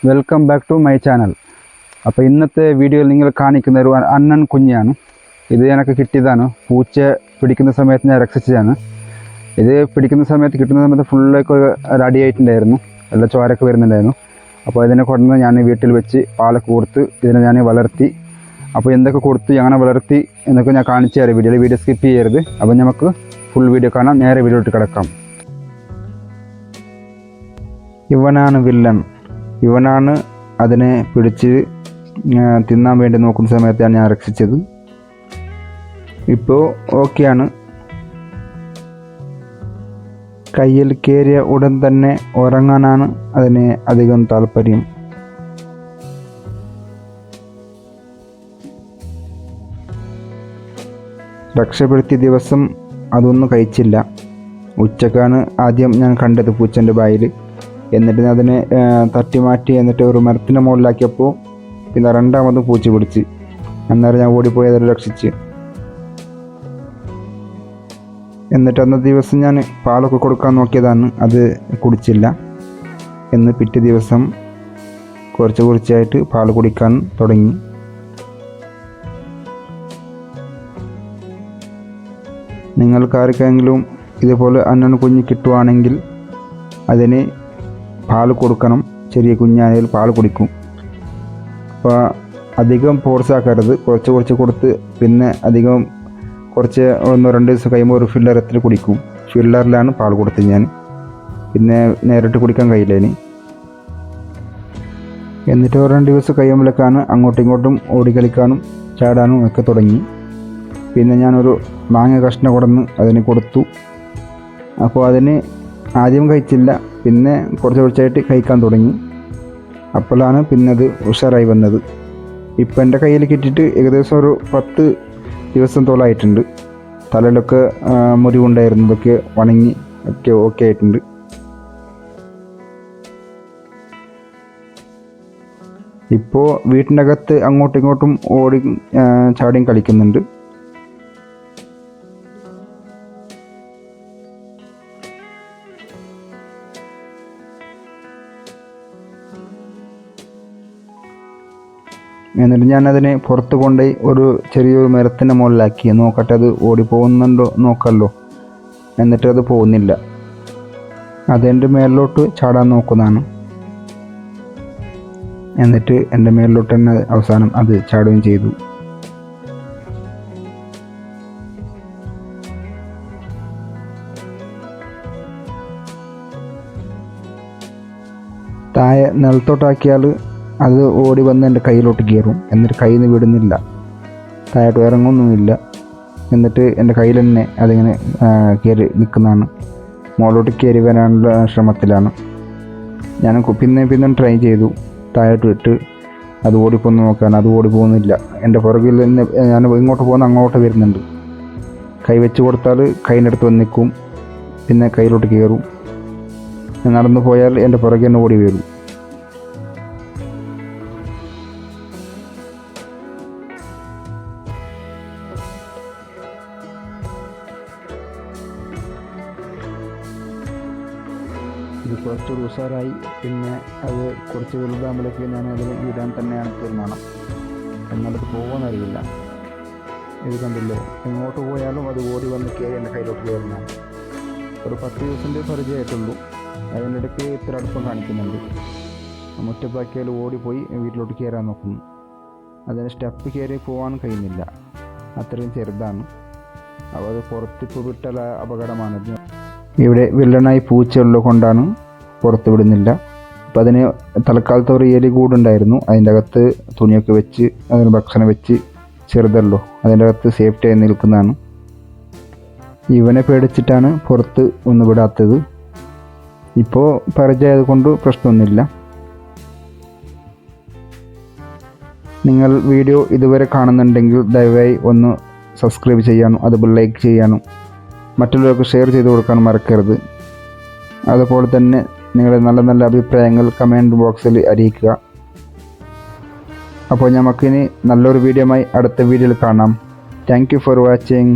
Welcome back to my channel. അപ്പോൾ ഇന്നത്തെ വീഡിയോയിൽ നിങ്ങൾ കാണിക്കുന്ന ഒരു അണ്ണൻ കുഞ്ഞാണ്. ഇത് എനിക്ക് കിട്ടിയതാണ്. പൂച്ച പിടിക്കുന്ന സമയത്ത് ഞാൻ രക്ഷിച്ചതാണ്. ഇത് പിടിക്കുന്ന സമയത്ത് കിട്ടുന്ന സമയത്ത് ഫുള്ളൊക്കെ റെഡി ആയിട്ടുണ്ടായിരുന്നു, എല്ലാം ചോരൊക്കെ വരുന്നുണ്ടായിരുന്നു. അപ്പോൾ ഇതിനെ കൊണ്ടുവന്ന് ഞാൻ വീട്ടിൽ വെച്ച് പാലൊക്കെ കൊടുത്ത് ഇതിനെ ഞാൻ വളർത്തി. അപ്പോൾ എന്തൊക്കെ കൊടുത്ത് അങ്ങനെ വളർത്തി എന്നൊക്കെ ഞാൻ കാണിച്ചു തരാം വീഡിയോ സ്കിപ്പ് ചെയ്യരുത്. അപ്പോൾ നമുക്ക് ഫുൾ വീഡിയോ കാണാം. നേരെ വീഡിയോയിട്ട് കിടക്കാം. ഇവനാണ് വില്ലൻ. ഇവനാണ് അതിനെ പിടിച്ച് തിന്നാൻ വേണ്ടി നോക്കുന്ന സമയത്താണ് ഞാൻ രക്ഷിച്ചത്. ഇപ്പോൾ ഓക്കെയാണ്. കയ്യിൽ കയറിയ ഉടൻ തന്നെ ഉറങ്ങാനാണ് അതിന് അധികം താല്പര്യം. രക്ഷപ്പെടുത്തിയ ദിവസം അതൊന്നും കഴിച്ചില്ല. ഉച്ചക്കാണ് ആദ്യം ഞാൻ കണ്ടത് പൂച്ചൻ്റെ വായിൽ. എന്നിട്ട് അതിനെ തട്ടി മാറ്റി എന്നിട്ട് ഒരു മരത്തിൻ്റെ മുകളിലാക്കിയപ്പോൾ പിന്നെ രണ്ടാമതും പൂച്ച പിടിച്ച്. അന്നേരം ഞാൻ ഓടിപ്പോയി അതിൽ രക്ഷിച്ച്. എന്നിട്ട് അന്നത്തെ ദിവസം ഞാൻ പാലൊക്കെ കൊടുക്കാൻ നോക്കിയതാണ്, അത് കുടിച്ചില്ല. എന്ന് പിറ്റേ ദിവസം കുറച്ചായിട്ട് പാൽ കുടിക്കാൻ തുടങ്ങി. നിങ്ങൾക്കാർക്കെങ്കിലും ഇതുപോലെ അണ്ണൻ കുഞ്ഞ് കിട്ടുവാണെങ്കിൽ അതിന് പാൽ കൊടുക്കണം. ചെറിയ കുഞ്ഞാണെങ്കിൽ പാൽ കുടിക്കും. അപ്പോൾ അധികം ഫോഴ്സാക്കരുത്. കുറച്ച് കൊടുത്ത് പിന്നെ അധികം കുറച്ച് 1-2 ദിവസം കഴിയുമ്പോൾ ഒരു ഫില്ലറത്തിൽ കുടിക്കും. ഫില്ലറിലാണ് പാൽ കൊടുത്തത് ഞാൻ. പിന്നെ നേരിട്ട് കുടിക്കാൻ കഴിയില്ല ഇനി. എന്നിട്ട് 2 ദിവസം കഴിയുമ്പോഴേക്കാണ് അങ്ങോട്ടും ഇങ്ങോട്ടും ഓടിക്കളിക്കാനും ചാടാനും ഒക്കെ തുടങ്ങി. പിന്നെ ഞാനൊരു മാങ്ങ കഷ്ണം കൊടുന്ന് അതിന് കൊടുത്തു. അപ്പോൾ അതിന് ആദ്യം കഴിച്ചില്ല, പിന്നെ കുറച്ചായിട്ട് കഴിക്കാൻ തുടങ്ങി. അപ്പോഴാണ് പിന്നെ അത് ഉഷാറായി വന്നത്. ഇപ്പം എൻ്റെ കയ്യിൽ കിട്ടിയിട്ട് ഏകദേശം ഒരു 10 ദിവസത്തോളമായിട്ടുണ്ട്. തലയിലൊക്കെ മുറിവുണ്ടായിരുന്നതൊക്കെ ഉണങ്ങി ഒക്കെ ഓക്കെ ആയിട്ടുണ്ട്. ഇപ്പോൾ വീട്ടിൻ്റെ അകത്ത് അങ്ങോട്ടും ഇങ്ങോട്ടും ഓടി ചാടിയും കളിക്കുന്നുണ്ട്. എന്നിട്ട് ഞാനതിനെ പുറത്ത് കൊണ്ടുപോയി ഒരു ചെറിയൊരു മരത്തിൻ്റെ മുകളിലാക്കി. നോക്കട്ടെ അത് ഓടിപ്പോകുന്നുണ്ടോ നോക്കല്ലോ. എന്നിട്ട് അത് പോകുന്നില്ല. അതെൻ്റെ മേലിലോട്ട് ചാടാൻ നോക്കുന്നതാണ്. എന്നിട്ട് എൻ്റെ മേലിലോട്ട് തന്നെ അവസാനം അത് ചാടുകയും ചെയ്തു. താഴെ നിലത്തോട്ടാക്കിയാൽ അത് ഓടി വന്ന് എൻ്റെ കയ്യിലോട്ട് കയറും. എന്നിട്ട് കയ്യിൽ നിന്ന് വിടുന്നില്ല, താഴോട്ട് ഇറങ്ങുന്നുമില്ല. എന്നിട്ട് എൻ്റെ കയ്യിൽ തന്നെ അതിങ്ങനെ കയറി നിൽക്കുന്നതാണ്. മുകളിലോട്ട് കയറി വരാനുള്ള ശ്രമത്തിലാണ്. ഞാൻ പിന്നെ ട്രൈ ചെയ്തു താഴോട്ട് ഇട്ട് അത് ഓടിപ്പോന്ന് നോക്കാൻ. അത് ഓടിപ്പോകുന്നില്ല. എൻ്റെ പുറകിൽ തന്നെ ഞാൻ ഇങ്ങോട്ട് പോകുന്ന അങ്ങോട്ട് വരുന്നുണ്ട്. കൈ വെച്ച് കൊടുത്താൽ കൈൻ്റെ അടുത്ത് വന്ന് നിൽക്കും, പിന്നെ കയ്യിലോട്ട് കയറും. നടന്നു പോയാൽ എൻ്റെ പുറകെ തന്നെ ഓടി വരും. ഇത് കുറച്ച് ഉഷാറായി. പിന്നെ അത് കുറച്ച് വലുതാകുമ്പോഴേക്ക് ഞാൻ അതിന് വിടാൻ തന്നെയാണ് തീരുമാനം. എന്നാലത് പോകുമെന്നറിയില്ല. ഇത് കണ്ടില്ലേ, എങ്ങോട്ട് പോയാലും അത് ഓടി വന്ന് കയറി എൻ്റെ കയ്യിലോട്ട് കയറുന്നതാണ്. ഒരു 10 ദിവസത്തിൻ്റെ പരിചയമായിട്ടുള്ളൂ. അതിനിടയ്ക്ക് ഇത്ര അടുപ്പം കാണിക്കുന്നുണ്ട്. മുറ്റപ്പാക്കിയാൽ ഓടിപ്പോയി വീട്ടിലോട്ട് കയറാൻ നോക്കുന്നു. അതിന് സ്റ്റെപ്പ് കയറി പോകാൻ കഴിയുന്നില്ല, അത്രയും ചെറുതാണ്. അപ്പോൾ അത് പുറത്തിപ്പോൾ വിട്ടാൽ അപകടമാണ്. ഇവിടെ വില്ലനായി പൂച്ചയുള്ളത് കൊണ്ടാണ് പുറത്ത് വിടുന്നില്ല. അപ്പോൾ അതിന് തൽക്കാലത്ത് ഒരു എലി കൂടുണ്ടായിരുന്നു. അതിൻ്റെ അകത്ത് തുണിയൊക്കെ വെച്ച് അതിന് ഭക്ഷണം വെച്ച്, ചെറുതല്ലോ, അതിൻ്റെ അകത്ത് സേഫ്റ്റി ആയി നിൽക്കുന്നതാണ്. ഇവനെ പേടിച്ചിട്ടാണ് പുറത്ത് ഒന്നും വിടാത്തത്. ഇപ്പോൾ പരിചയമായത് കൊണ്ട് പ്രശ്നമൊന്നുമില്ല. നിങ്ങൾ വീഡിയോ ഇതുവരെ കാണുന്നുണ്ടെങ്കിൽ ദയവായി ഒന്ന് സബ്സ്ക്രൈബ് ചെയ്യാനും അതുപോലെ ലൈക്ക് ചെയ്യാനും മറ്റുള്ളവർക്ക് ഷെയർ ചെയ്ത് കൊടുക്കാൻ മറക്കരുത്. അതുപോലെ തന്നെ നിങ്ങളുടെ നല്ല അഭിപ്രായങ്ങൾ കമൻറ്റ് ബോക്സിൽ അറിയിക്കുക. അപ്പോൾ നമുക്കിനി നല്ലൊരു വീഡിയോയുമായി അടുത്ത വീഡിയോയിൽ കാണാം. Thank you for watching.